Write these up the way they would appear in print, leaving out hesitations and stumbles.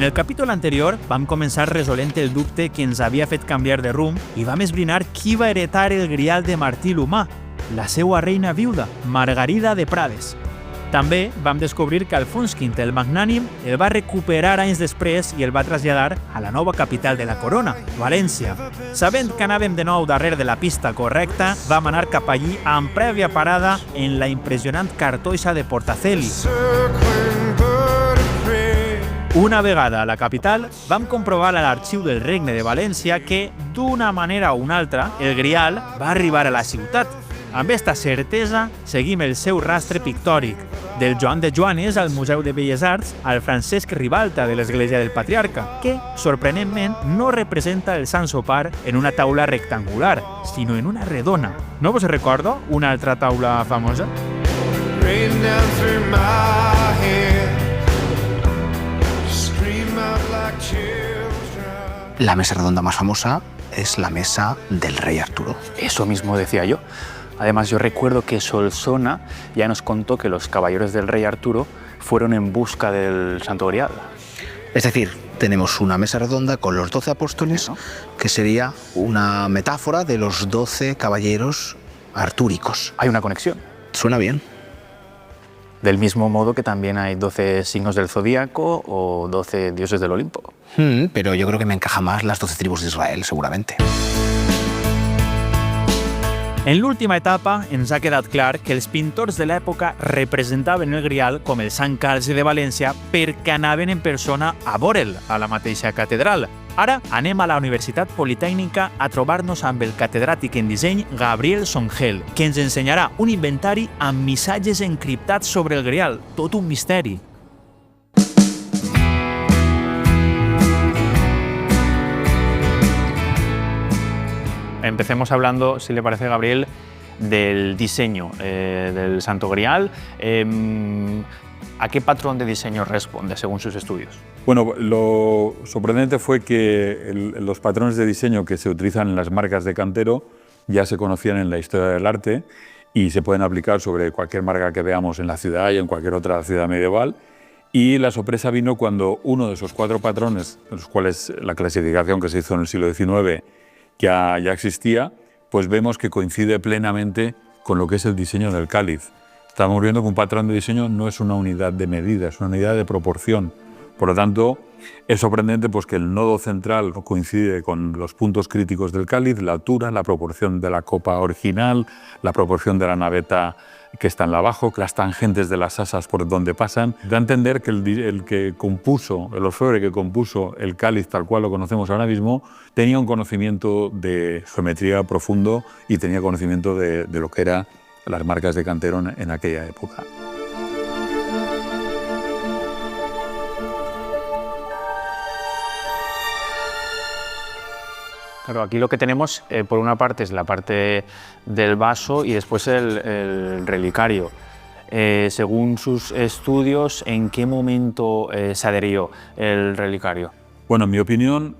En el capítol anterior vam començar resolent el dubte que ens havia fet canviar de rumb i vam esbrinar qui va heretar el grial de Martí l'Humà, la seva reina viuda, Margarida de Prades. També vam descobrir que Alfons V el Magnànim el va recuperar anys després i el va traslladar a la nova capital de la corona, València. Sabent que anàvem de nou darrere de la pista correcta, vam anar cap allí amb prèvia parada en la impressionant cartoixa de Portaceli. Una vegada a la capital, vam comprovar a l'arxiu del Regne de València que, d'una manera o una altra, el grial va arribar a la ciutat. Amb esta certesa, seguim el seu rastre pictòric, del Joan de Joanes al Museu de Belles Arts al Francesc Ribalta de l'Església del Patriarca, que, sorprenentment, no representa el Sant Sopar en una taula rectangular, sinó en una redona. No vos recordo una altra taula famosa? La mesa redonda más famosa es la mesa del rey Arturo. Eso mismo decía yo. Además, yo recuerdo que Solsona ya nos contó que los caballeros del rey Arturo fueron en busca del Santo Grial. Es decir, tenemos una mesa redonda con los 12 apóstoles, ¿no? Que sería una metáfora de los 12 caballeros artúricos. Hay una conexión. Suena bien. Del mismo modo que también hay 12 signos del zodíaco o 12 dioses del Olimpo. Pero yo creo que me encaja más las 12 tribus de Israel, seguramente. En l'última etapa ens ha quedat clar que els pintors de l'època representaven el grial com el Sant Calze de València perquè anaven en persona a veure'l a la mateixa catedral. Ara anem a la Universitat Politècnica a trobar-nos amb el catedràtic en disseny Gabriel Songel, que ens ensenyarà un inventari amb missatges encriptats sobre el grial, tot un misteri. Empecemos hablando, si le parece, Gabriel, del diseño del Santo Grial. ¿A qué patrón de diseño responde según sus estudios? Bueno, lo sorprendente fue que los patrones de diseño que se utilizan en las marcas de cantero ya se conocían en la historia del arte y se pueden aplicar sobre cualquier marca que veamos en la ciudad y en cualquier otra ciudad medieval. Y la sorpresa vino cuando uno de esos 4 patrones, de los cuales la clasificación que se hizo en el siglo XIX ya existía, pues vemos que coincide plenamente con lo que es el diseño del cáliz. Estamos viendo que un patrón de diseño no es una unidad de medida, es una unidad de proporción. Por lo tanto, es sorprendente pues, que el nodo central coincide con los puntos críticos del cáliz, la altura, la proporción de la copa original, la proporción de la naveta que está en la abajo, las tangentes de las asas por donde pasan. Da a entender que el orfebre que compuso el cáliz tal cual lo conocemos ahora mismo tenía un conocimiento de geometría profundo y tenía conocimiento de lo que eran las marcas de cantero en aquella época. Claro, aquí lo que tenemos, por una parte, es la parte del vaso y después el relicario. Según sus estudios, ¿en qué momento se adherió el relicario? Bueno, en mi opinión,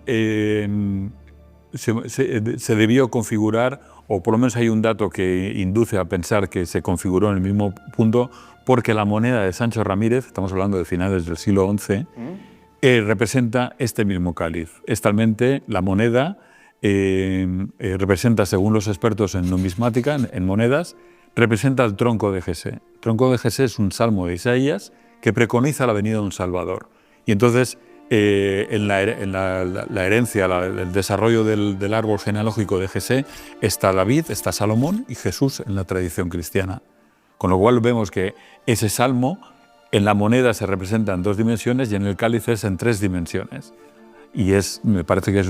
se debió configurar, o por lo menos hay un dato que induce a pensar que se configuró en el mismo punto, porque la moneda de Sancho Ramírez, estamos hablando de finales del siglo XI, representa este mismo cáliz. Estalmente, la moneda representa, según los expertos en numismática, en monedas, representa el tronco de Jesé. El tronco de Jesé es un salmo de Isaías que preconiza la venida de un Salvador. Y entonces, en la herencia, el desarrollo del árbol genealógico de Jesé, está David, está Salomón y Jesús en la tradición cristiana. Con lo cual vemos que ese salmo en la moneda se representa en 2 dimensiones y en el cáliz es en 3 dimensiones. Y me parece que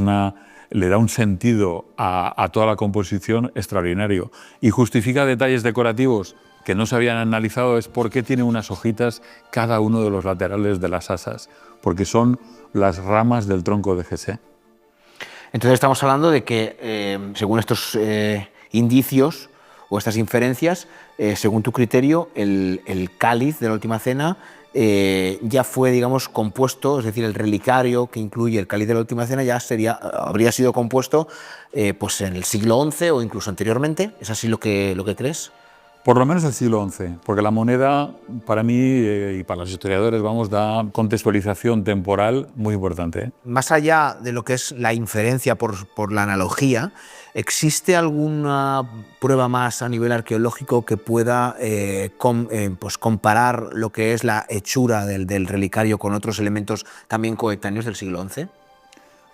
le da un sentido a toda la composición extraordinario y justifica detalles decorativos que no se habían analizado. Es por qué tiene unas hojitas cada uno de los laterales de las asas, porque son las ramas del tronco de Jesé. Entonces estamos hablando de que, según estos indicios o estas inferencias, según tu criterio, el cáliz de la Última Cena ya fue, digamos, compuesto, es decir, el relicario que incluye el cáliz de la Última Cena ya habría sido compuesto pues en el siglo XI o incluso anteriormente. ¿Es así lo que crees? Por lo menos el siglo XI, porque la moneda, para mí y para los historiadores, vamos, da contextualización temporal muy importante, ¿eh? Más allá de lo que es la inferencia por la analogía, ¿existe alguna prueba más a nivel arqueológico que pueda pues comparar lo que es la hechura del relicario con otros elementos también coetáneos del siglo XI?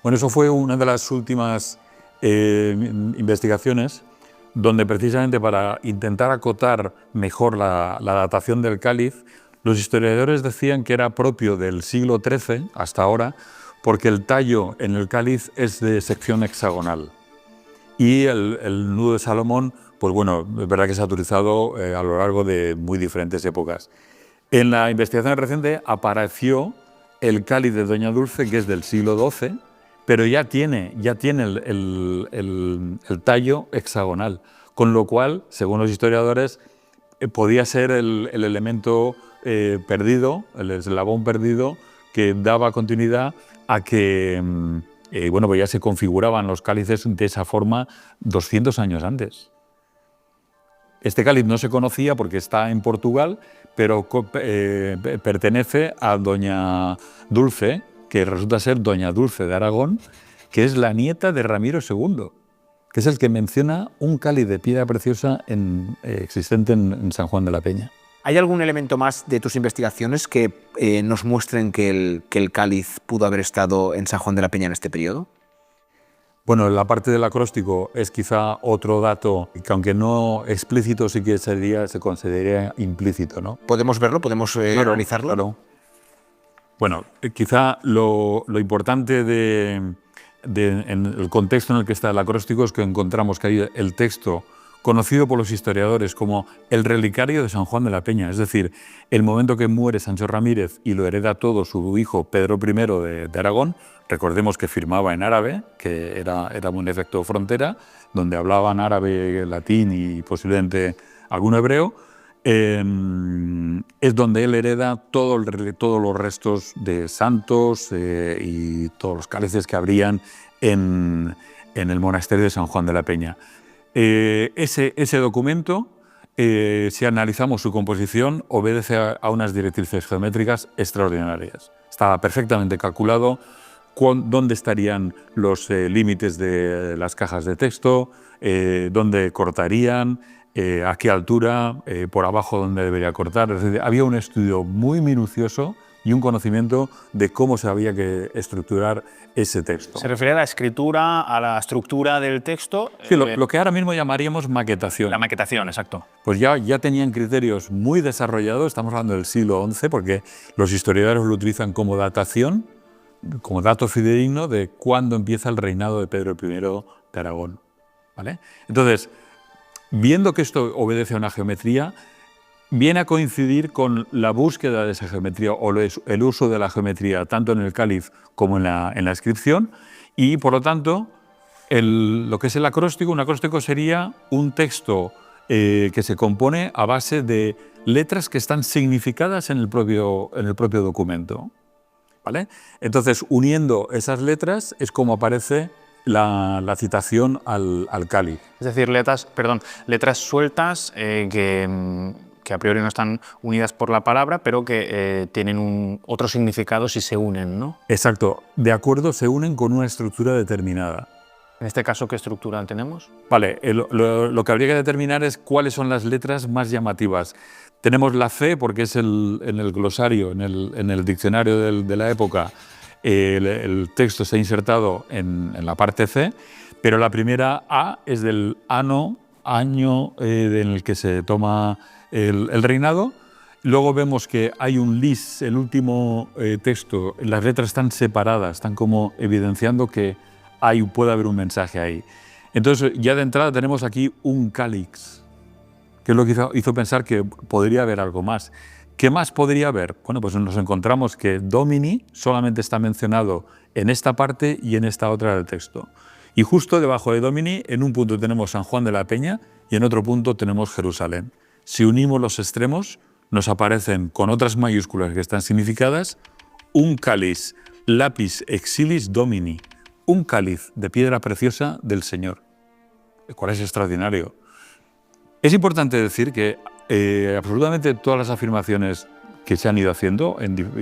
Bueno, eso fue una de las últimas investigaciones donde precisamente para intentar acotar mejor la datación del cáliz, los historiadores decían que era propio del siglo XIII hasta ahora, porque el tallo en el cáliz es de sección hexagonal. Y el nudo de Salomón, pues bueno, es verdad que se ha utilizado a lo largo de muy diferentes épocas. En la investigación reciente apareció el cáliz de Doña Dulce, que es del siglo XII, pero ya tiene el tallo hexagonal, con lo cual, según los historiadores, podía ser el elemento perdido, el eslabón perdido, que daba continuidad a que bueno, pues ya se configuraban los cálices de esa forma 200 años antes. Este cáliz no se conocía porque está en Portugal, pero pertenece a Doña Dulce, que resulta ser Doña Dulce de Aragón, que es la nieta de Ramiro II, que es el que menciona un cáliz de piedra preciosa existente en San Juan de la Peña. ¿Hay algún elemento más de tus investigaciones que nos muestren que el cáliz pudo haber estado en San Juan de la Peña en este periodo? Bueno, la parte del acróstico es quizá otro dato que, aunque no explícito, sí que se consideraría implícito, ¿no? ¿Podemos verlo? ¿Podemos analizarlo? Claro. Bueno, quizá lo importante en el contexto en el que está el acróstico es que encontramos que hay el texto conocido por los historiadores como el relicario de San Juan de la Peña, es decir, el momento que muere Sancho Ramírez y lo hereda todo su hijo Pedro I de Aragón. Recordemos que firmaba en árabe, que era un efecto frontera, donde hablaban árabe, latín y posiblemente algún hebreo. Es donde él hereda todos los restos de santos y todos los cálices que habrían en el monasterio de San Juan de la Peña. Ese documento, si analizamos su composición, obedece a unas directrices geométricas extraordinarias. Está perfectamente calculado dónde estarían los límites de las cajas de texto, dónde cortarían, a qué altura, por abajo dónde debería cortar. Es decir, había un estudio muy minucioso y un conocimiento de cómo se había que estructurar ese texto. ¿Se refiere a la escritura, a la estructura del texto? Sí, lo que ahora mismo llamaríamos maquetación. La maquetación, exacto. Pues ya tenían criterios muy desarrollados, estamos hablando del siglo XI, porque los historiadores lo utilizan como datación, como dato fidedigno de cuándo empieza el reinado de Pedro I de Aragón, ¿vale? Entonces, viendo que esto obedece a una geometría, viene a coincidir con la búsqueda de esa geometría o el uso de la geometría tanto en el cáliz como en la inscripción, y por lo tanto lo que es el acróstico, un acróstico sería un texto que se compone a base de letras que están significadas en el propio documento, ¿vale? Entonces, uniendo esas letras es como aparece la citación al cáliz. Es decir, letras sueltas que a priori no están unidas por la palabra, pero que tienen otro significado si se unen, ¿no? Exacto. De acuerdo, se unen con una estructura determinada. En este caso, ¿qué estructura tenemos? Vale, lo que habría que determinar es cuáles son las letras más llamativas. Tenemos la C, porque es en el glosario, en el diccionario de la época, el texto se ha insertado en la parte C, pero la primera A es del año en el que se toma el reinado. Luego vemos que hay un lis, el último texto, las letras están separadas, están como evidenciando que puede haber un mensaje ahí. Entonces, ya de entrada tenemos aquí un calix, que es lo que hizo pensar que podría haber algo más. ¿Qué más podría haber? Bueno, pues nos encontramos que Domini solamente está mencionado en esta parte y en esta otra del texto. Y justo debajo de Domini, en un punto tenemos San Juan de la Peña y en otro punto tenemos Jerusalén. Si unimos los extremos, nos aparecen con otras mayúsculas que están significadas un cáliz, lapis exilis Domini, un cáliz de piedra preciosa del Señor, el cual es extraordinario. Es importante decir que absolutamente todas las afirmaciones que se han ido haciendo,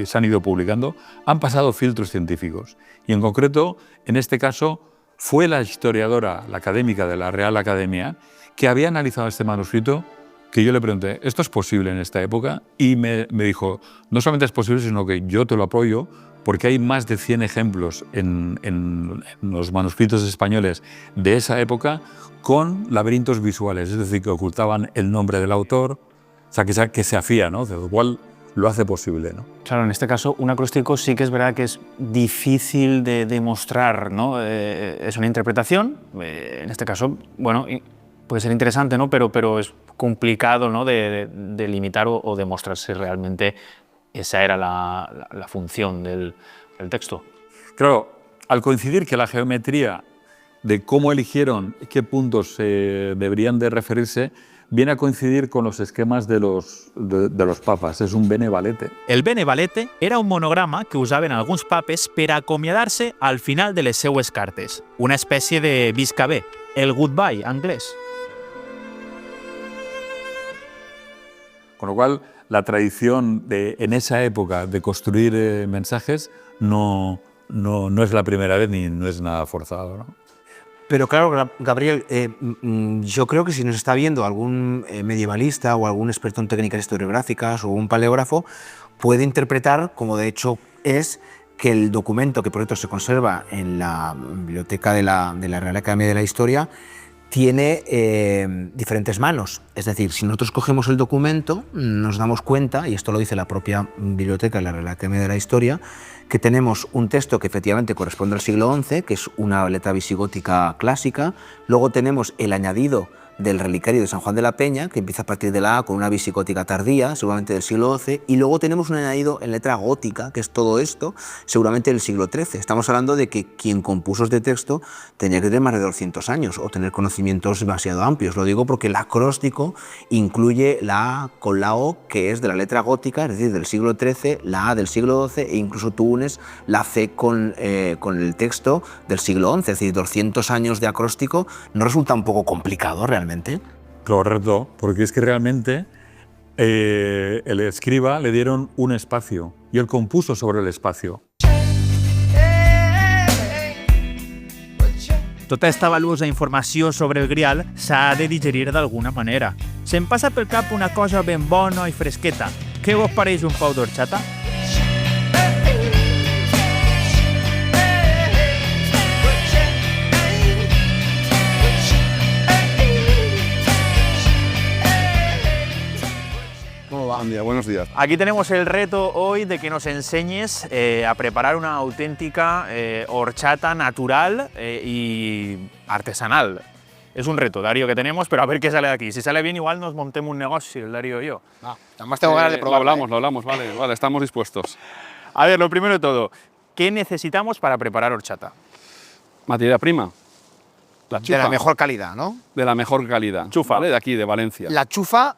se han ido publicando, han pasado filtros científicos. Y en concreto, en este caso, fue la historiadora, la académica de la Real Academia, que había analizado este manuscrito, que yo le pregunté, ¿esto es posible en esta época? Y me dijo, no solamente es posible, sino que yo te lo apoyo, porque hay más de 100 ejemplos en los manuscritos españoles de esa época con laberintos visuales, es decir, que ocultaban el nombre del autor, o sea, que se hacía, ¿no? De lo cual lo hace posible, ¿no? Claro, en este caso, un acróstico sí que es verdad que es difícil de demostrar, ¿no? Es una interpretación, en este caso, bueno, puede ser interesante, ¿no? Pero es complicado, ¿no? de limitar o demostrar si realmente esa era la función del texto. Claro, al coincidir que la geometría de cómo eligieron qué puntos deberían de referirse viene a coincidir con los esquemas de los papas. És un bene valete. El bene valete era un monograma que usaven alguns papes per acomiadar-se al final de les seues cartes, una espècie de visca bé, el goodbye anglès. Con lo cual, la tradición en esa época de construir mensajes no es la primera vez ni no es nada forzado, ¿no? Pero claro, Gabriel, yo creo que si nos está viendo algún medievalista o algún experto en técnicas historiográficas o un paleógrafo, puede interpretar, como de hecho es, que el documento que por cierto se conserva en la biblioteca de la Real Academia de la Historia tiene diferentes manos. Es decir, si nosotros cogemos el documento, nos damos cuenta, y esto lo dice la propia biblioteca de la Real Academia de la Historia, que tenemos un texto que efectivamente corresponde al siglo XI, que es una letra visigótica clásica. Luego tenemos el añadido del relicario de San Juan de la Peña, que empieza a partir de la A con una visigótica tardía, seguramente del siglo XII, y luego tenemos un añadido en letra gótica, que es todo esto, seguramente del siglo XIII. Estamos hablando de que quien compuso este texto tenía que tener más de 200 años o tener conocimientos demasiado amplios. Lo digo porque el acróstico incluye la A con la O, que es de la letra gótica, es decir, del siglo XIII, la A del siglo XII, e incluso tú unes la C con el texto del siglo XI, es decir, 200 años de acróstico. ¿No resulta un poco complicado realmente? Correcto, porque es que realmente el escriba le dieron un espacio y él compuso sobre el espacio. Tota esta valuosa informació sobre el Grial s'ha de digerir d'alguna manera. Se'm passa pel cap una cosa ben bona i fresqueta. Què vos pareix un pau d'horchata? Buen día, buenos días. Aquí tenemos el reto hoy de que nos enseñes a preparar una auténtica horchata natural y artesanal. Es un reto, Darío, que tenemos, pero a ver qué sale de aquí. Si sale bien, igual nos montemos un negocio, el Darío y yo. Además tengo ganas de probarlo. Lo hablamos, vale, estamos dispuestos. A ver, lo primero de todo, ¿qué necesitamos para preparar horchata? Materia prima. La chufa. De la mejor calidad, ¿no? De la mejor calidad. Chufa. ¿Vale? De aquí, de Valencia. La chufa,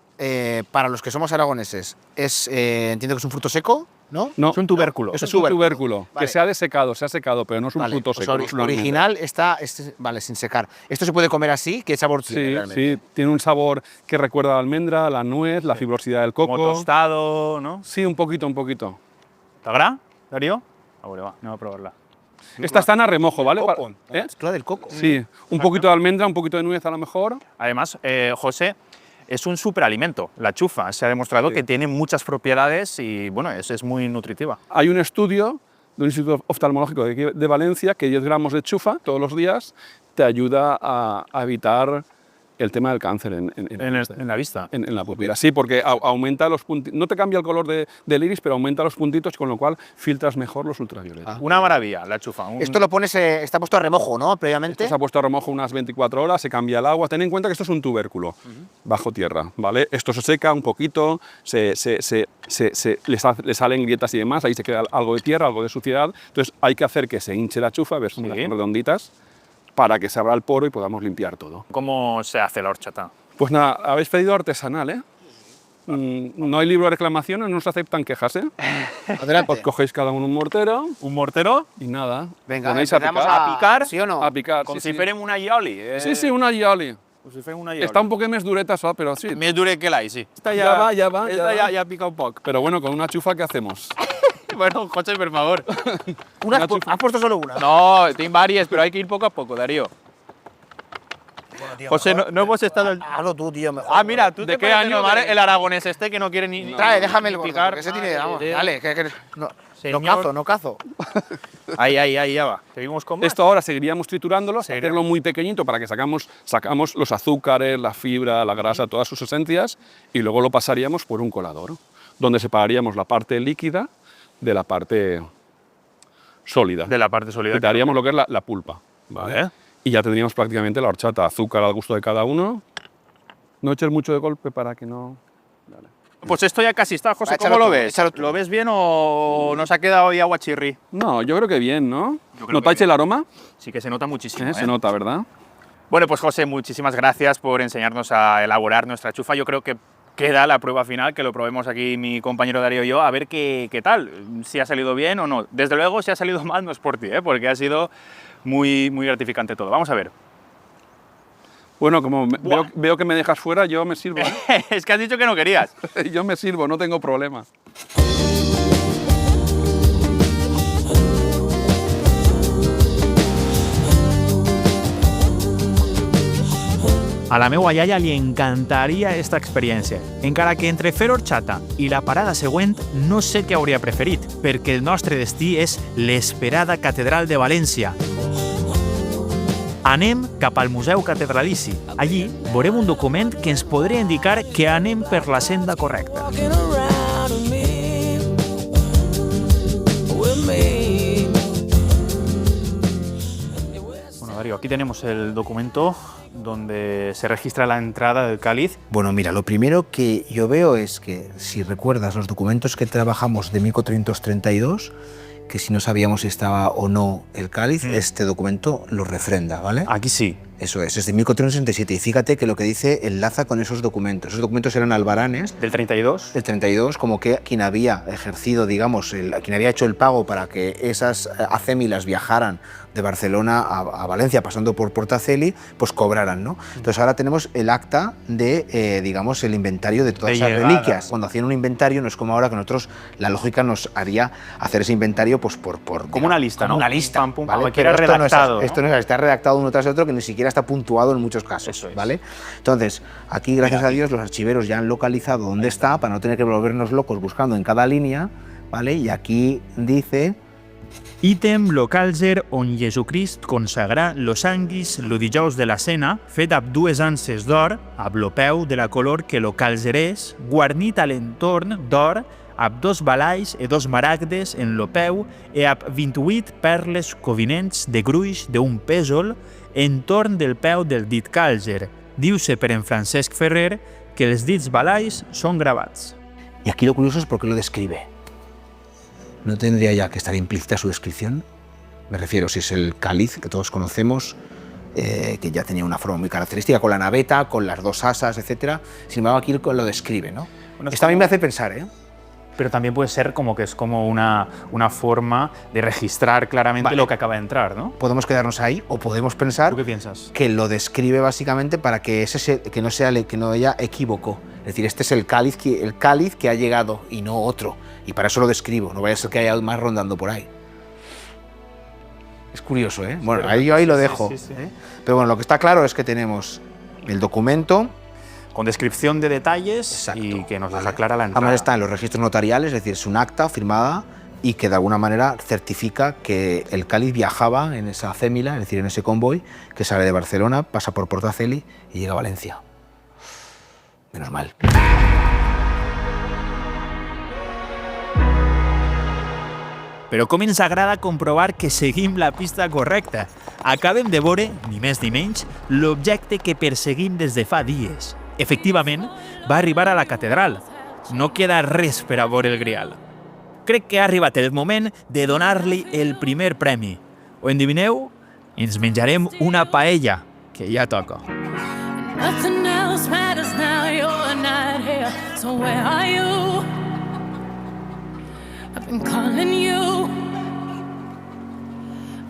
para los que somos aragoneses, entiendo que es un fruto seco, ¿no? No, Es un tubérculo. Es un tubérculo Vale. Que se ha secado, pero no es un Vale, fruto pues seco. no es una original está, vale, sin secar. ¿Esto se puede comer así? ¿Qué sabor tiene Sí, realmente? sí, tiene un sabor que recuerda a la almendra, la nuez, la fibrosidad del coco. Como tostado, ¿no? Sí, un poquito, un poquito. ¿Te agrada, Darío? Ah, bueno, va, no voy a probarla. Esta está a remojo, ¿vale? Coco, ¿Eh? mezcla del coco. Sí, un poquito de almendra, un poquito de nuez a lo mejor. Además, José, es un superalimento. La chufa se ha demostrado que tiene muchas propiedades y, bueno, es muy nutritiva. Hay un estudio de un instituto oftalmológico de Valencia que 10 gramos de chufa todos los días te ayuda a evitar el tema del cáncer en la vista. en la pupila. Sí, porque aumenta los puntitos, no te cambia el color del iris, pero aumenta los puntitos, con lo cual filtras mejor los ultravioletas. Una maravilla, la chufa. Esto lo pones, está puesto a remojo, ¿no? Previamente. Esto se ha puesto a remojo unas 24 horas, se cambia el agua. Ten en cuenta que esto es un tubérculo bajo tierra, ¿vale? Esto se seca un poquito, le salen grietas y demás, ahí se queda algo de tierra, algo de suciedad. Entonces hay que hacer que se hinche la chufa, ves como las redonditas, para que se abra el poro y podamos limpiar todo. ¿Cómo se hace la horchata? Pues nada, habéis pedido artesanal, ¿eh? No hay libro de reclamaciones, no se aceptan quejas, ¿eh? Adelante. Os cogéis cada uno un mortero ¿Un mortero? y nada. Venga, ponéis a empezamos picar. ¿A picar? ¿Sí o no? A picar, Como sí, si sí. fuéramos una yoli. Sí, sí, una yoli. Si fem una Està un poquet més dureta, saps? Però sí. Més dure que l'ai, sí. Esta Ya va. ya pica un poco. Pero bueno, con una chufa, ¿qué hacemos? Bueno, José, por favor. Una, ¿has puesto solo una? No, tiene varias, pero hay que ir poco a poco, Darío. Bueno, tío, José, mejor- no hemos estado... Hazlo tú, tío, mejor. Ah, mira, tú ¿De te qué pareces año normal de- el aragonés este que no quiere ni... Trae, déjame el gordo, picar. porque ese tiene... Vamos, Madre de dale, que no, Señor. no cazo. Ahí, ya va. Seguimos con más. Esto ahora seguiríamos triturándolo, Serio. hacerlo muy pequeñito para que sacamos los azúcares, la fibra, la grasa, todas sus esencias, y luego lo pasaríamos por un colador, donde separaríamos la parte líquida de la parte sólida. De la parte sólida. Quitaríamos lo que es la pulpa, ¿vale? Vale. Y ya tendríamos prácticamente la horchata, azúcar al gusto de cada uno. No eches mucho de golpe para que no... Pues esto ya casi está, José. Va, ¿Cómo échalo lo tú, ves? échalo tú. ¿Lo ves bien o nos ha quedado ahí agua chirri? No, yo creo que bien, ¿no? Yo creo que ¿Notáis bien. el aroma? Sí que se nota muchísimo. Se nota, ¿verdad? Bueno, pues José, muchísimas gracias por enseñarnos a elaborar nuestra chufa. Yo creo que queda la prueba final, que lo probemos aquí mi compañero Darío y yo, a ver qué tal, si ha salido bien o no. Desde luego, si ha salido mal, no es por ti, porque ha sido muy gratificante todo. Vamos a ver. Bueno, como Buah. veo que me dejas fuera, yo me sirvo. ¿eh? Es que has dicho que no querías. Yo me sirvo, no tengo problema. A la meua iaia li encantaria esta experiència, encara que entre fer horchata i la parada següent no sé què hauria preferit, perquè el nostre destí és l'esperada Catedral de València. Anem cap al Museu Catedralici. Allí veurem un document que ens podria indicar que anem per la senda correcta. Walking around me, with me. Bueno, Darío, aquí tenemos el documento donde se registra la entrada del cáliz. Bueno, mira, lo primero que yo veo es que, si recuerdas los documentos que trabajamos de 1432, que si no sabíamos si estaba o no el cáliz, este documento lo refrenda, ¿vale? Aquí sí. Eso es de 1467. Y fíjate que lo que dice enlaza con esos documentos. Esos documentos eran albaranes Del 32. del 32, como que quien había ejercido, digamos, quien había hecho el pago para que esas acémilas viajaran de Barcelona a Valencia, pasando por Portaceli, pues cobraran, ¿no? Entonces ahora tenemos el acta de, digamos, el inventario de todas De esas llegadas. reliquias. Cuando hacían un inventario, no es como ahora que nosotros, la lógica nos haría hacer ese inventario pues por Como una lista, como ¿no? una lista, Pam, pum, ¿vale? cualquiera Pero esto no es- redactado, ¿no? esto no es, está redactado uno tras otro, que ni siquiera está puntuado en muchos casos, Eso es. ¿vale? Entonces, aquí, gracias a Dios, los archiveros ya han localizado dónde está, para no tener que volvernos locos buscando en cada línea, ¿vale? Y aquí dice... Ítem localzer on Jesucrist consagrà los sanguis lo dijous de la cena, fet amb dues anses d'or, amb lo peu de la color que lo calzerés, guarnit a l'entorn d'or, amb dos balais e dos maragdes en lo peu e amb 28 perles covinents de gruix d'un pèsol entorn del peu del dit càlzer. Diu-se per en Francesc Ferrer que els dits balais són gravats. Y aquí lo curioso es porque lo describe. ¿No tendría ya que estar implícita su descripción? Me refiero, si es el cáliz que todos conocemos, que ya tenía una forma muy característica, con la naveta, con las dos asas, etc. Sin embargo, aquí lo describe, ¿no? Bueno, es Esto a mí como- me hace pensar, ¿eh? Pero también puede ser como que es como una forma de registrar claramente Vale. lo que acaba de entrar, ¿no? Podemos quedarnos ahí o podemos pensar ¿Tú qué piensas? que lo describe básicamente para que que no haya equívoco. Es decir, este es el cáliz que ha llegado y no otro. Y para eso lo describo, no vaya a ser que haya más rondando por ahí. Es curioso, ¿eh? Bueno, yo ahí lo dejo. sí, sí. ¿eh? Pero bueno, lo que está claro es que tenemos el documento, Con descripción de detalles Exacto, y que nos ¿vale? aclara la entrada. Además está en los registros notariales, es decir, es un acta firmada y que de alguna manera certifica que el cáliz viajaba en esa acémila, es decir, en ese convoy que sale de Barcelona, pasa por Portaceli y llega a Valencia. Menos mal. Però com ens agrada comprovar que seguim la pista correcta. Acabem de veure, ni més ni menys, l'objecte que perseguim des de fa dies. Efectivament, va arribar a la catedral. No queda res per a veure el grial. Crec que ha arribat el moment de donar-li el primer premi. Ho endivineu? Ens menjarem una paella, que ja toca. Nothing else matters now, you're not here. So where are you? I've been calling you.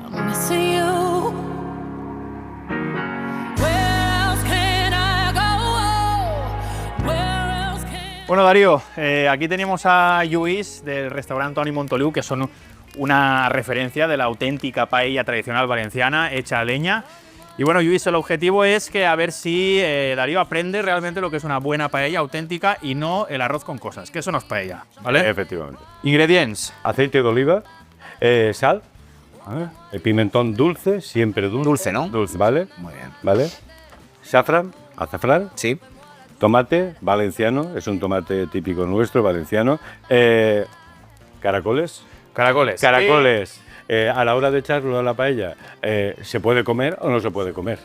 I'm missing you. Where else can Bueno, Darío, aquí tenemos a Lluís del restaurante Toni Montoliu, que son una referencia de la auténtica paella tradicional valenciana hecha a leña. Y bueno, Lluís, el objetivo es que a ver si Darío aprende realmente lo que es una buena paella auténtica y no el arroz con cosas, que eso no es paella, ¿vale? Efectivamente. Ingredients. Aceite de oliva, sal, ¿vale? El pimentón dulce, siempre dulce. Dulce, ¿no? Dulce, ¿vale? Muy bien. ¿Vale? Azafrán, Sí. tomate valenciano, es un tomate típico nuestro, valenciano. Caracoles. Caracoles. Caracoles. A la hora de echarlo a la paella, ¿se puede comer o no se puede comer?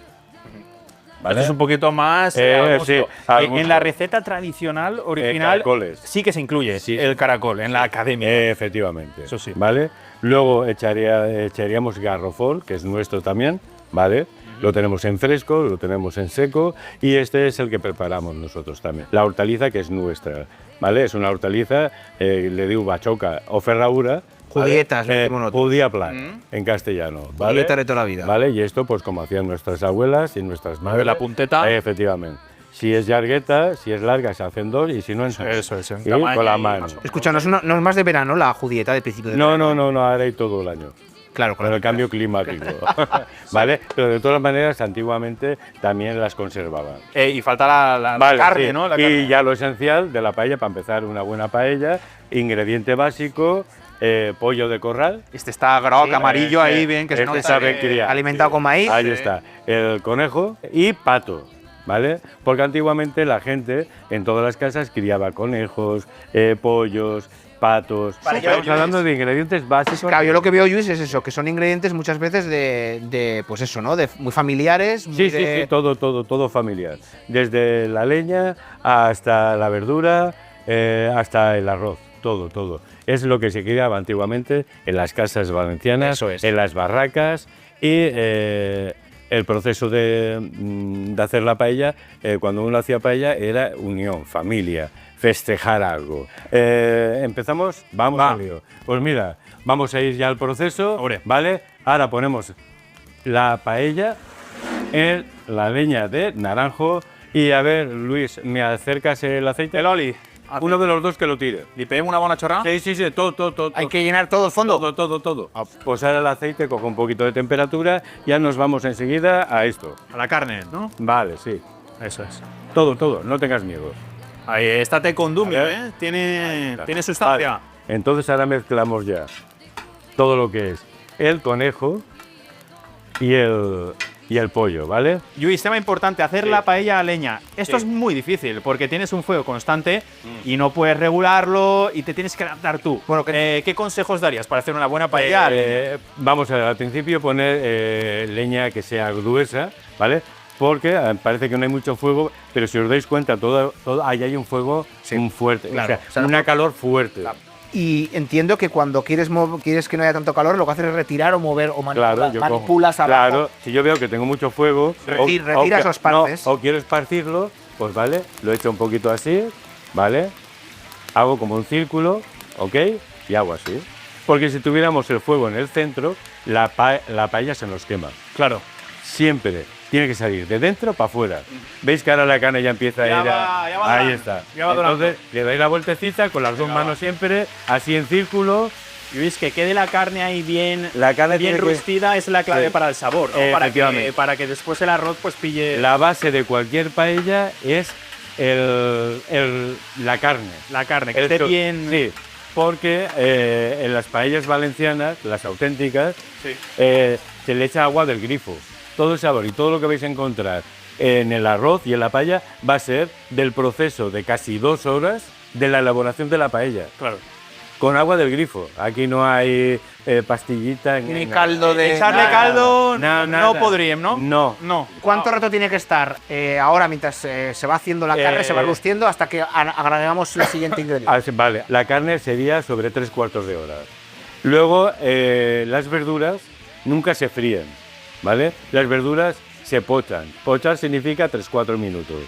Esto es un poquito más al gusto. sí, al gusto. En la receta tradicional, original, caracoles. sí que se incluye Sí. el caracol en la academia. Efectivamente. Eso sí. ¿Vale? Luego echaríamos garrofol, que es nuestro también, ¿vale? Lo tenemos en fresco, lo tenemos en seco y este es el que preparamos nosotros también. La hortaliza que es nuestra, ¿vale? Es una hortaliza, le digo bachoca o ferradura. Judietas, lo decimos nosotros. Judía plan, en castellano, ¿vale? Judieta de toda la vida. ¿Vale? Y esto pues como hacían nuestras abuelas y nuestras madres. La punteta. Efectivamente. Si es largueta, si es larga se hacen dos y si no en seis. Eso es, en Y tamaño con la y mano. más o menos. Escucha, no es más de verano la judieta de principio de No, verano. no, ahora hay todo el año. Claro, Con el cambio climático. ¿Vale? Pero de todas maneras, antiguamente también las conservaban. Y falta la Vale, carne, sí. ¿no? La y carne. ya lo esencial de la paella, para empezar una buena paella, ingrediente básico, pollo de corral. Este está groc, Sí, amarillo ahí, bien, que se este nota sabe que- criar. alimentado con maíz. Ahí está. El conejo y pato. ¿Vale? Porque antiguamente la gente en todas las casas criaba conejos, pollos, patos. Estamos hablando de ingredientes básicos. Claro, yo lo que veo, Luis, es eso, que son ingredientes muchas veces de pues eso, ¿no? De muy familiares. muy Sí, sí, de- sí, todo familiar. Desde la leña hasta la verdura, hasta el arroz, todo. Es lo que se criaba antiguamente en las casas valencianas, Eso es. en las barracas y el proceso de hacer la paella, cuando uno hacía paella era unión, familia, festejar algo. Empezamos, vamos al lío. Pues mira, vamos a ir ya al proceso, Hombre. ¿vale? Ahora ponemos la paella en la leña de naranjo y a ver, Luis, ¿me acercas el aceite? El oli. Uno de los dos que lo tire. ¿Le peguemos una buena chorrada? Sí, todo. Hay que llenar todo el fondo. Todo. Pues ahora el aceite coge un poquito de temperatura, ya nos vamos enseguida a esto. A la carne, ¿no? Vale, sí. Eso es. Todo, no tengas miedo. Ahí está te condumio, A ver. ¿eh? Tiene sustancia. Vale. Entonces ahora mezclamos ya todo lo que es el conejo y el pollo, ¿vale? Lluís, tema importante, hacer la paella a leña. Esto es muy difícil porque tienes un fuego constante y no puedes regularlo y te tienes que adaptar tú. Bueno, ¿qué consejos darías para hacer una buena paella? Vamos a ver, al principio poner leña que sea gruesa, ¿vale? Porque parece que no hay mucho fuego, pero si os dais cuenta, ahí hay un fuego fuerte, claro. o sea, una calor fuerte. Y entiendo que cuando quieres que no haya tanto calor, lo que haces es retirar o mover o Claro, yo cojo- manipulas abajo. Claro, si yo veo que tengo mucho fuego, Retiras las partes. o quiero esparcirlo, pues vale, lo echo un poquito así, ¿vale? Hago como un círculo, ¿ok? Y hago así. Porque si tuviéramos el fuego en el centro, la paella se nos quema. Claro. Siempre tiene que salir de dentro para afuera. ¿Veis que ahora la carne ya empieza Ya a ir va ahí dorando, está. ya va dorando. Entonces le dais la vueltecita con las dos manos siempre, así en círculo. Lluís, que quede la carne ahí bien, La carne bien tiene que- rustida es la clave Sí. para el sabor, ¿no? Efectivamente. Para que después el arroz pues pille La base de cualquier paella es la carne. la carne, que esté Esto- bien. Sí, porque en las paellas valencianas, las auténticas, Sí. se le echa agua del grifo. Todo el sabor y todo lo que vais a encontrar en el arroz y en la paella va a ser del proceso de casi 2 horas de la elaboración de la paella. Claro. Con agua del grifo. Aquí no hay pastillita. Ni caldo de... Echarle caldo nada. no podríem, ¿no? No. No. ¿Cuánto rato tiene que estar ahora mientras se va haciendo la carne, se va rustiendo, hasta que agregamos el siguiente ingrediente? Vale, la carne sería sobre 3/4 de hora. Luego, las verduras nunca se fríen, ¿vale? Las verduras se pochan. Pochar significa 3-4 minutos,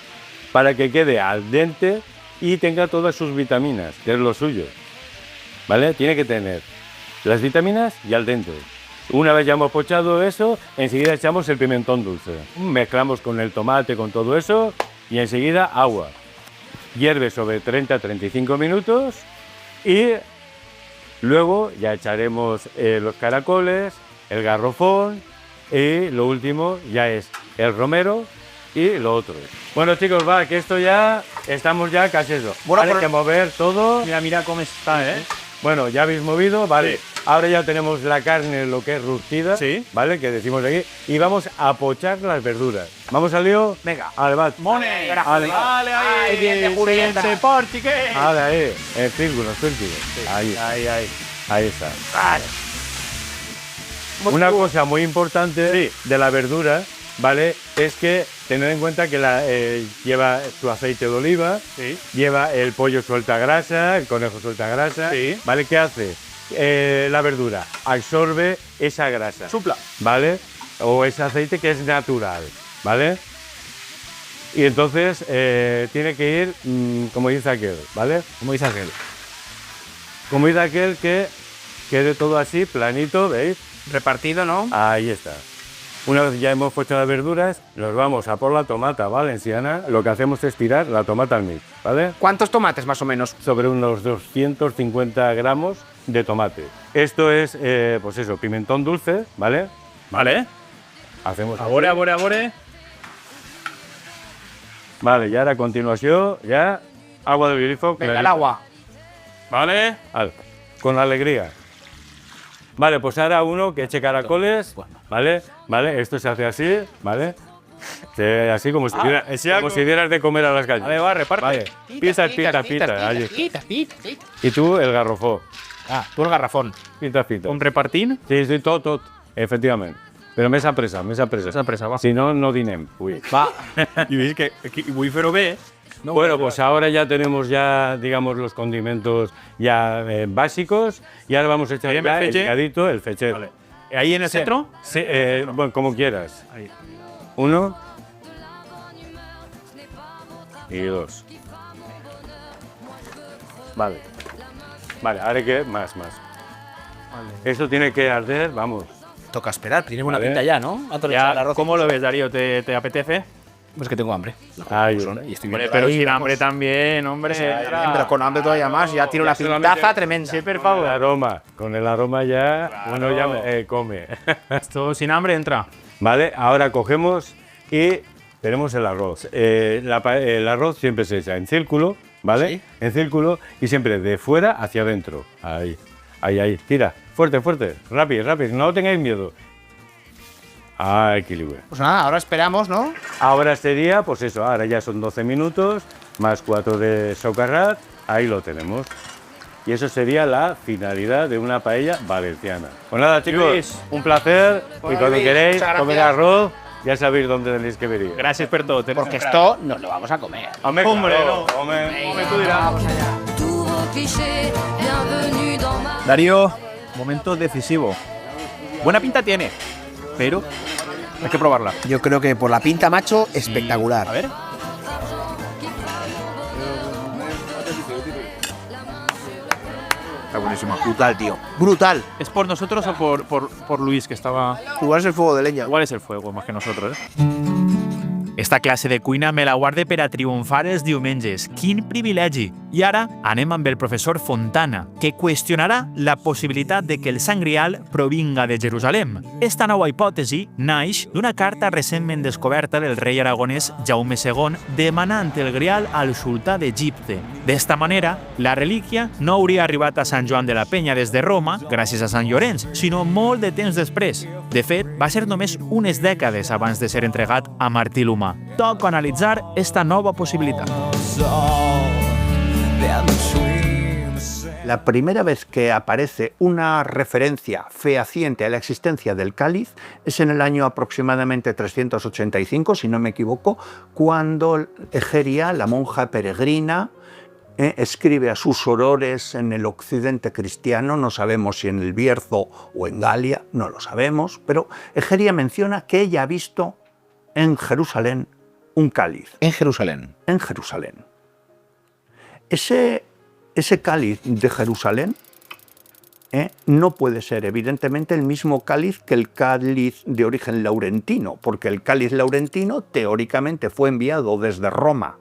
para que quede al dente y tenga todas sus vitaminas, que es lo suyo, ¿vale? Tiene que tener las vitaminas y al dente. Una vez ya hemos pochado eso, enseguida echamos el pimentón dulce. Mezclamos con el tomate, con todo eso, y enseguida agua. hierve sobre 30-35 minutos y luego ya echaremos los caracoles, el garrofón y lo último ya es el romero y lo otro. Bueno chicos, va, que esto ya, estamos ya casi eso. Bueno, Hay que mover todo. Mira cómo está, ¿eh? Bueno, ya habéis movido, vale. Sí. Ahora ya tenemos la carne, lo que es rustida, Sí. ¿vale? Que decimos aquí. Y vamos a pochar las verduras. ¿Vamos al lío? Venga. Vale, va. ¡Mone! Vale. ¡Vale, ahí! bien de Julieta. ¡Se portique! Vale, ahí. En círculo, círculo. Ahí. Ahí está. Vale. Una cosa muy importante de la verdura, ¿vale? Es que tener en cuenta que lleva su aceite de oliva, Sí. lleva el pollo suelta grasa, el conejo suelta grasa, Sí. ¿vale? ¿Qué hace? La verdura absorbe esa grasa, Supla. ¿vale? O ese aceite que es natural, ¿vale? Y entonces tiene que ir, como dice aquel, ¿vale? Como dice aquel. Como dice aquel, que quede todo así, planito, ¿veis? Repartido, ¿no? Ahí está. Una vez ya hemos puesto las verduras, nos vamos a por la tomata valenciana. Lo que hacemos es tirar la tomata al mix, ¿vale? ¿Cuántos tomates más o menos? Sobre unos 250 gramos de tomate. Esto es, pues eso, pimentón dulce, ¿vale? Vale. Hacemos así. Abore. Vale, y ahora a continuación, ya, agua de grifo. Venga, el agua. Vale. Vale, con alegría. Vale, pues ahora uno que eche caracoles, ¿vale? Vale, esto se hace así, ¿vale? Así como si, como si dieras de comer a las gallinas. Vale, va, reparte. Vale, pita. Allí. Y tú el garrofó. Ah, tú el garrafón. Pita. ¿Un repartín? Sí, todo, efectivamente. Pero mesa presa. Esa presa, va. Si no, no dinem. Uy. Va. I veus que vull fer-ho bé. No, Bueno, pues ahora ya tenemos ya, digamos, los condimentos ya básicos y ahora vamos a echar ¿Bien, ya el el feche? picadito, el feche. Vale. ¿Ahí en el centro? Sí, bueno, como quieras. Ahí. 1 y 2. Vale. Vale, ahora hay que más. Esto tiene que arder, vamos. Toca esperar, tiene buena Vale. pinta ya, ¿no? Antes de echar el Ya, arroz. ¿cómo lo ves, Darío? ¿Te apetece? Pues que tengo hambre. Ahí. Y estoy Hombre, viendo pero ahí, sin vamos. hambre también, hombre. Pero con hambre todavía más, ya tiene una pintaza tremenda. Sí, per Con el favor. aroma. Con el aroma ya Claro. uno ya come. Esto sin hambre entra. Vale, ahora cogemos y tenemos el arroz. El arroz siempre se echa en círculo, ¿vale? Sí. En círculo y siempre de fuera hacia adentro. Ahí. Tira. Fuerte. Rápido. No tengáis miedo. Equilibrio. Pues nada, ahora esperamos, ¿no? Ahora sería, pues eso, ahora ya son 12 minutos, más 4 de socarrat, ahí lo tenemos. Y eso sería la finalidad de una paella valenciana. Pues nada, chicos, Luis. un placer. Bueno, y cuando Luis, queréis muchas comer gracias. arroz, ya sabéis dónde tenéis que venir. Gràcies per tot. Porque esto nos lo vamos a comer. Hombre, Hombre, claro, no. hombre. Hombre, tú dirás. Vamos allá. Tous vos clichés, bienvenue dans ma... Darío, momento decisivo. Buena pinta tiene, pero hay que probarla. Yo creo que por la pinta, macho, espectacular. A ver. Está buenísima. Brutal, tío. Brutal. ¿Es por nosotros o por Luis, que estaba...? Igual es el fuego de leña. Igual es el fuego, más que nosotros, Esta classe de cuina me la guarde per a triomfar els diumenges. Quin privilegi! I ara anem amb el professor Fontana, que qüestionarà la possibilitat de que el Sant Grial provinga de Jerusalem. Esta nova hipòtesi naix d'una carta recentment descoberta del rei aragonès Jaume II demanant el Grial al sultà d'Egipte. D'esta manera, la relíquia no hauria arribat a Sant Joan de la Penya des de Roma, gràcies a Sant Llorenç, sinó molt de temps després. De fet, va ser només unes dècades abans de ser entregat a Martí l'Humà. Toca analitzar esta nova possibilitat. La primera vez que aparece una referencia fehaciente a la existencia del cáliz es en el año aproximadamente 385, si no me equivoco, cuando Egeria, la monja peregrina, escribe a sus sorores en el occidente cristiano, no sabemos si en el Bierzo o en Galia, no lo sabemos, pero Egeria menciona que ella ha visto en Jerusalén un cáliz. En Jerusalén. En Jerusalén. Ese cáliz de Jerusalén no puede ser evidentemente el mismo cáliz que el cáliz de origen laurentino, porque el cáliz laurentino teóricamente fue enviado desde Roma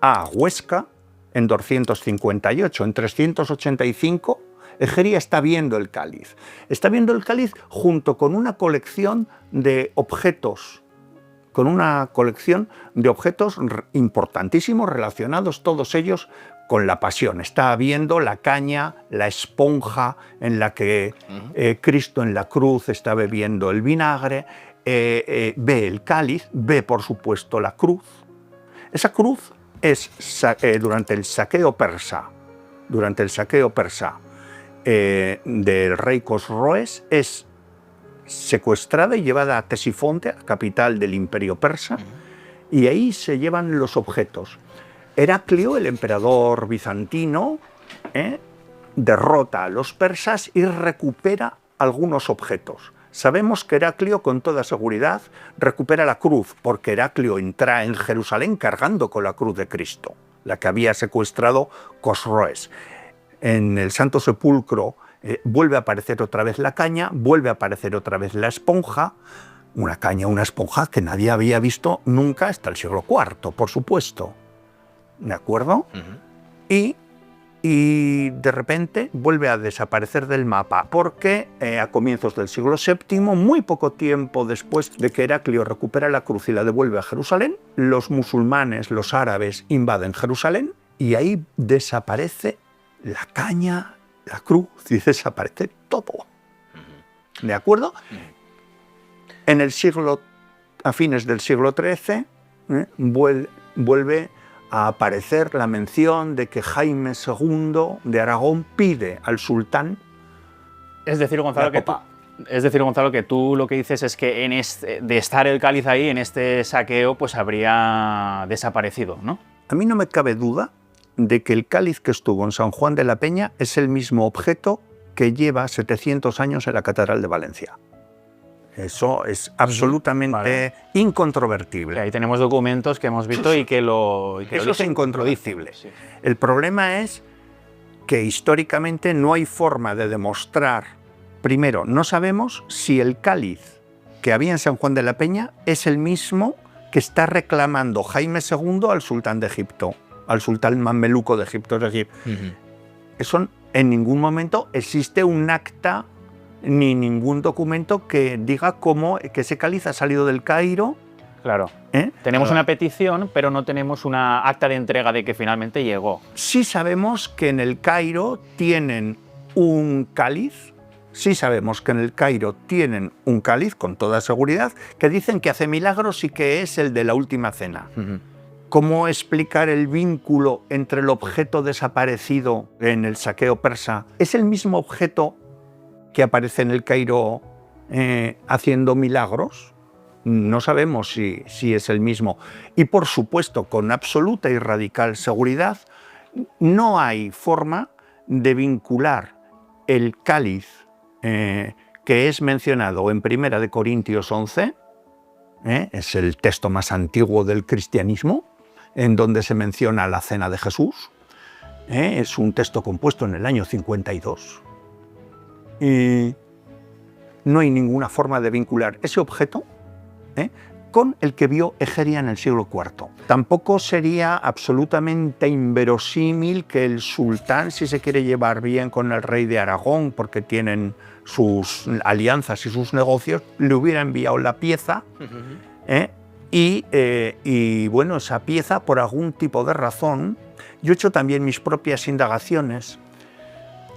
a Huesca en 258. En 385, Egeria está viendo el cáliz. Está viendo el cáliz junto con una colección de objetos, importantísimos relacionados todos ellos con la pasión. Está viendo la caña, la esponja en la que Cristo en la cruz está bebiendo el vinagre, ve el cáliz, ve por supuesto la cruz. Esa cruz es durante el saqueo persa del rey Cosroes, es secuestrada y llevada a Ctesifonte, capital del imperio persa, y ahí se llevan los objetos. Heraclio, el emperador bizantino, derrota a los persas y recupera algunos objetos. Sabemos que Heraclio, con toda seguridad, recupera la cruz, porque Heraclio entra en Jerusalén cargando con la cruz de Cristo, la que había secuestrado Cosroes. En el Santo Sepulcro vuelve a aparecer otra vez la caña, vuelve a aparecer otra vez la esponja, una caña, una esponja que nadie había visto nunca hasta el siglo IV, por supuesto. ¿De acuerdo? Y de repente vuelve a desaparecer del mapa, porque a comienzos del siglo VII, muy poco tiempo después de que Heraclio recupera la cruz y la devuelve a Jerusalén, los musulmanes, los árabes, invaden Jerusalén y ahí desaparece la caña, la cruz, y desaparece todo. ¿De acuerdo? A fines del siglo XIII, vuelve a aparecer la mención de que Jaime II de Aragón pide al sultán. Es decir, Gonzalo, que tú lo que dices es que de estar el cáliz ahí, en este saqueo, pues habría desaparecido, ¿no? A mí no me cabe duda de que el cáliz que estuvo en San Juan de la Peña es el mismo objeto que lleva 700 años en la Catedral de Valencia. Eso es absolutamente incontrovertible. Ahí tenemos documentos que hemos visto y que lo... Eso es incontrovertible. Sí. El problema es que históricamente no hay forma de demostrar. Primero, no sabemos si el cáliz que había en San Juan de la Peña es el mismo que está reclamando Jaime II al sultán de Egipto, al sultán mameluco de Egipto. Es decir, eso en ningún momento existe un acta ni ningún documento que diga que ese cáliz ha salido del Cairo. Claro. Tenemos una petición, pero no tenemos una acta de entrega de que finalmente llegó. Sí sabemos que en el Cairo tienen un cáliz. Sí sabemos que en el Cairo tienen un cáliz, con toda seguridad, que dicen que hace milagros y que es el de la Última Cena. ¿Cómo explicar el vínculo entre el objeto desaparecido en el saqueo persa? ¿Es el mismo objeto que aparece en el Cairo haciendo milagros? No sabemos si es el mismo. Y por supuesto, con absoluta y radical seguridad, no hay forma de vincular el cáliz que es mencionado en 1 Corintios 11, es el texto más antiguo del cristianismo, en donde se menciona la cena de Jesús. Es un texto compuesto en el año 52. Y no hay ninguna forma de vincular ese objeto con el que vio Egeria en el siglo IV. Tampoco sería absolutamente inverosímil que el sultán, si se quiere llevar bien con el rey de Aragón, porque tienen sus alianzas y sus negocios, le hubiera enviado la pieza y bueno, esa pieza, por algún tipo de razón, yo he hecho también mis propias indagaciones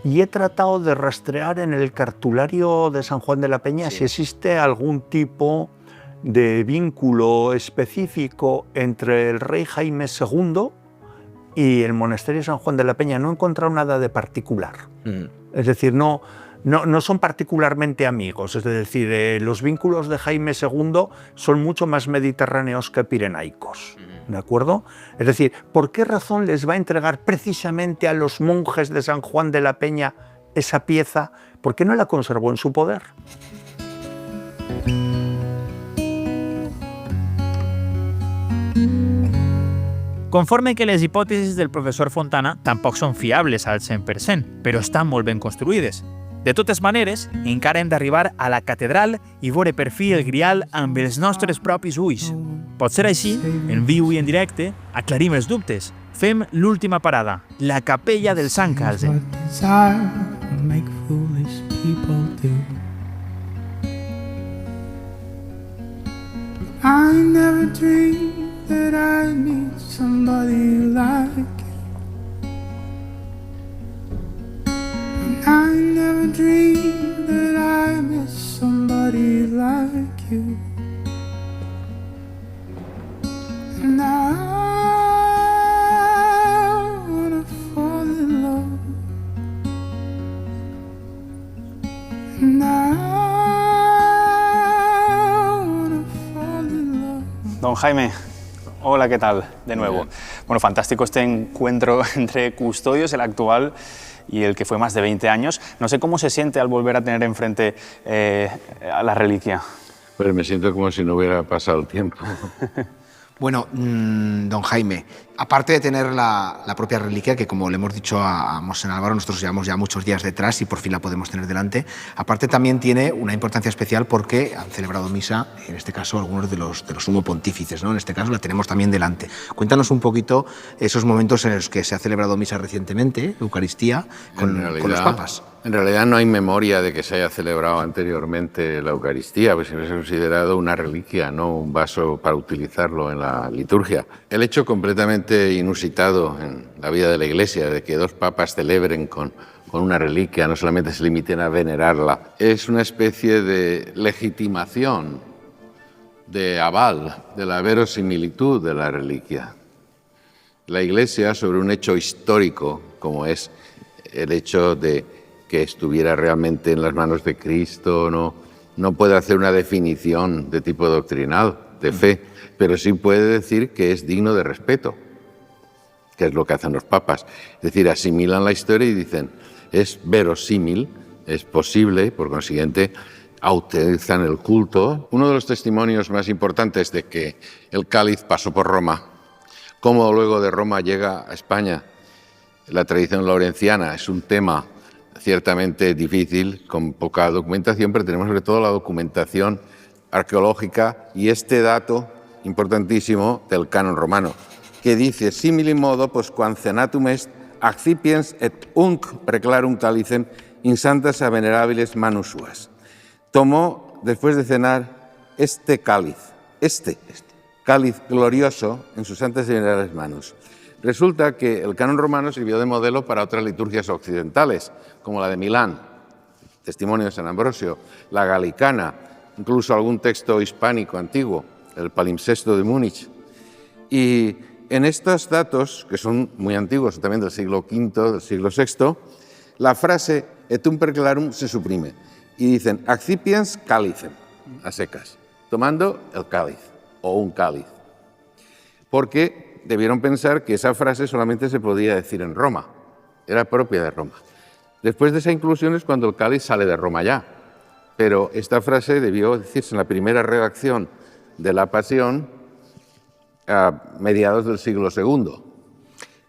y he tratado de rastrear en el cartulario de San Juan de la Peña si existe algún tipo de vínculo específico entre el rey Jaime II y el monasterio de San Juan de la Peña. No he encontrado nada de particular. Es decir, no son particularmente amigos. Es decir, los vínculos de Jaime II son mucho más mediterráneos que pirenaicos. ¿De acuerdo? Es decir, ¿por qué razón les va a entregar precisamente a los monjes de San Juan de la Peña esa pieza? ¿Por qué no la conservó en su poder? Conforme que les hipòtesis del professor Fontana tampoc són fiables al 100%, però estan molt ben construïdes. De totes maneres, encara hem d'arribar a la catedral i veure per fi el grial amb els nostres propis ulls. Pot ser així, en viu i en directe, aclarim els dubtes Fem l'última parada, la capella del Sant Calze. I never dreamed that I'd meet somebody like you. And I never dreamed that I'd miss somebody like you. And I wanna fall in love. And Don Jaime, hola, ¿qué tal? De nuevo. Bueno, fantástico este encuentro entre custodios, el actual y el que fue más de 20 años. No sé cómo se siente al volver a tener enfrente a la reliquia. Pues me siento como si no hubiera pasado el tiempo. Bueno, don Jaime, aparte de tener la propia reliquia, que como le hemos dicho a Monsen Álvaro, nosotros llevamos ya muchos días detrás y por fin la podemos tener delante, aparte también tiene una importancia especial porque han celebrado misa, en este caso algunos de los sumo pontífices, ¿no? En este caso la tenemos también delante. Cuéntanos un poquito esos momentos en los que se ha celebrado misa recientemente, Eucaristía, con los papas. En realidad no hay memoria de que se haya celebrado anteriormente la Eucaristía, pues siempre se ha considerado una reliquia, no un vaso para utilizarlo en la liturgia. El hecho completamente inusitado en la vida de la Iglesia, de que dos papas celebren con una reliquia, no solamente se limiten a venerarla, es una especie de legitimación, de aval, de la verosimilitud de la reliquia. La Iglesia, sobre un hecho histórico, como es el hecho de que estuviera realmente en las manos de Cristo, no puede hacer una definición de tipo doctrinal, de fe, pero sí puede decir que es digno de respeto, que es lo que hacen los papas. Es decir, asimilan la historia y dicen, es verosímil, es posible, por consiguiente, autorizan el culto. Uno de los testimonios más importantes de que el cáliz pasó por Roma, cómo luego de Roma llega a España, la tradición laurenciana es un tema ciertamente difícil, con poca documentación, pero tenemos sobre todo la documentación arqueológica y este dato importantísimo del canon romano, que dice, simili modo, postquam cenatum est, accipiens et unc preclarum calicem in santas a venerabiles manus suas. Tomó, después de cenar, este cáliz glorioso en sus santas y venerables manos. Resulta que el canon romano sirvió de modelo para otras liturgias occidentales, como la de Milán, Testimonio de San Ambrosio, la galicana, incluso algún texto hispánico antiguo, el Palimpsesto de Múnich. Y en estos datos, que son muy antiguos, también del siglo V, del siglo VI, la frase et un preclarum se suprime y dicen accipiens calicem, a secas, tomando el cáliz o un cáliz. Porque debieron pensar que esa frase solamente se podía decir en Roma, era propia de Roma. Después de esa inclusión es cuando el cáliz sale de Roma ya, pero esta frase debió decirse en la primera redacción de la Pasión a mediados del siglo II.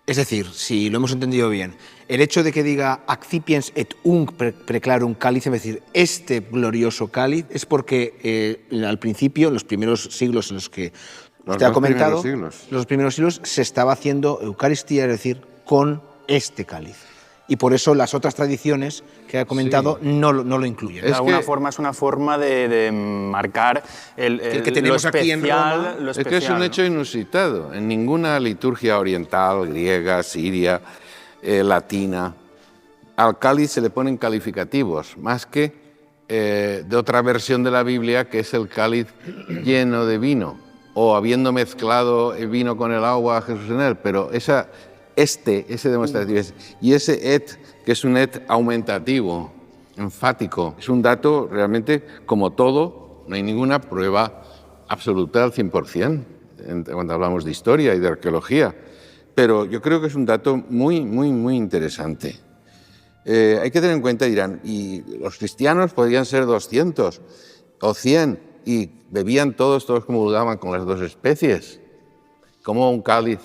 Es decir, si lo hemos entendido bien, el hecho de que diga accipiens et unc preclarum calicem, es decir, este glorioso cáliz, es porque al principio, en los primeros siglos en los que usted ha comentado, los primeros siglos se estaba haciendo Eucaristía, es decir, con este cáliz. Y por eso las otras tradiciones que ha comentado no lo incluyen. De alguna forma es una forma de marcar el que tenemos lo especial, aquí en Roma. lo Es especial, que es un hecho inusitado. En ninguna liturgia oriental, griega, siria, latina, al cáliz se le ponen calificativos, más que de otra versión de la Biblia, que es el cáliz lleno de vino, o habiendo mezclado el vino con el agua Jesús en él, pero ese demostrativo, y ese et, que es un et aumentativo, enfático, es un dato realmente, como todo, no hay ninguna prueba absoluta al 100% cuando hablamos de historia y de arqueología, pero yo creo que es un dato muy, muy, muy interesante. Hay que tener en cuenta, dirán, y los cristianos podrían ser 200 o 100, y bebían todos comulgaban con las dos especies, como un cáliz.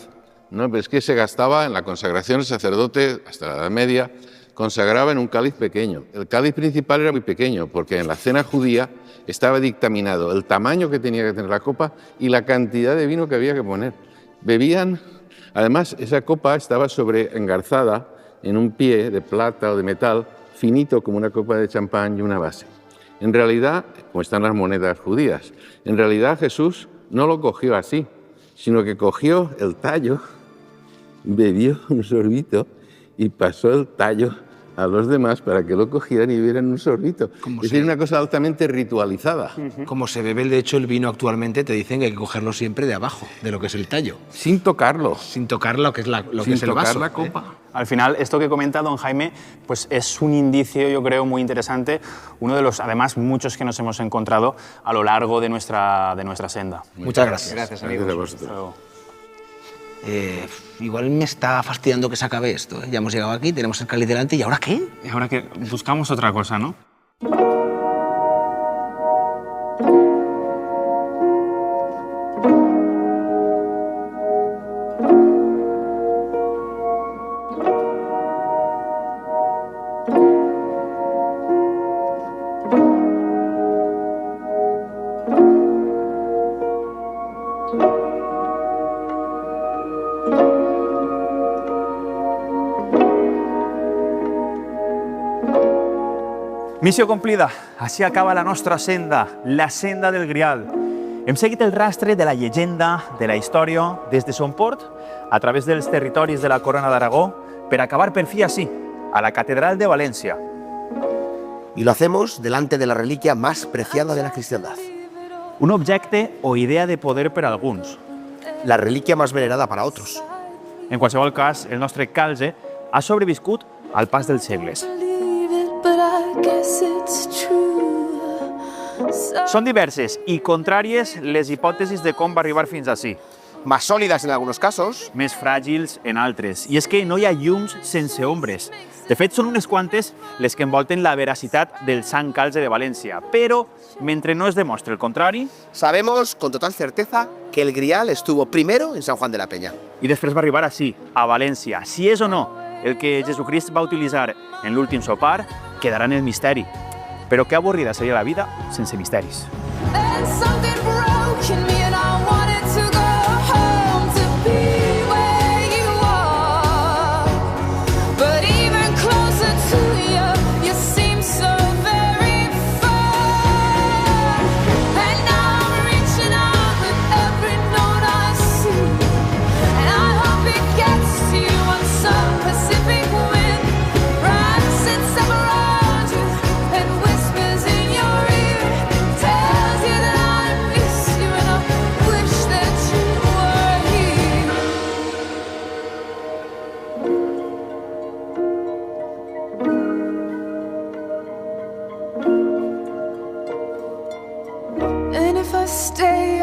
No, pero es que se gastaba en la consagración, el sacerdote, hasta la Edad Media, consagraba en un cáliz pequeño. El cáliz principal era muy pequeño, porque en la cena judía estaba dictaminado el tamaño que tenía que tener la copa y la cantidad de vino que había que poner. Bebían Además, esa copa estaba engarzada en un pie de plata o de metal finito como una copa de champán y una base. En realidad, como están las monedas judías, en realidad Jesús no lo cogió así, sino que cogió el tallo, bebió un sorbito y pasó el tallo a los demás para que lo cogieran y vieran un sorbito. Es decir, una cosa altamente ritualizada. Como se bebe, de hecho, el vino actualmente, te dicen que hay que cogerlo siempre de abajo, de lo que es el tallo. Sin tocarlo. Sin tocar lo que es, lo que es el vaso. Sin tocar la copa. Al final, esto que comenta don Jaime, pues es un indicio, yo creo, muy interesante, uno de los, además, muchos que nos hemos encontrado a lo largo de nuestra senda. Muchas gracias. Gracias, amigos. Gracias a vosotros. Igual me está fastidiando que se acabe esto. Ya hemos llegado aquí, tenemos el cáliz delante, ¿y ahora qué? Y ahora que buscamos otra cosa, ¿no? Missió complida. Així acaba la nostra senda, la senda del Grial. Hem seguit el rastre de la llegenda, de la història, des de Son Port, a través dels territoris de la Corona d'Aragó, per acabar per fi així, a la Catedral de València. Y lo hacemos delante de la reliquia más preciada de la cristiandad. Un objecte o idea de poder per a alguns. La reliquia más venerada para otros. En qualsevol cas, el nostre calze ha sobreviscut al pas dels segles. Són diverses i contràries les hipòtesis de com va arribar fins ací. Más sólidas en algunos casos. Més fràgils en altres. I és que no hi ha llums sense ombres. De fet, són unes quantes les que envolten la veracitat del Sant Calze de València. Però, mentre no es demostre el contrari... Sabemos con total certeza que el Grial estuvo primero en San Juan de la Peña. I després va arribar ací, a València. Si és o no el que Jesucrist va utilitzar en l'últim sopar, quedarà en el misteri. Però que avorrida seria la vida sense misteris. And if I stay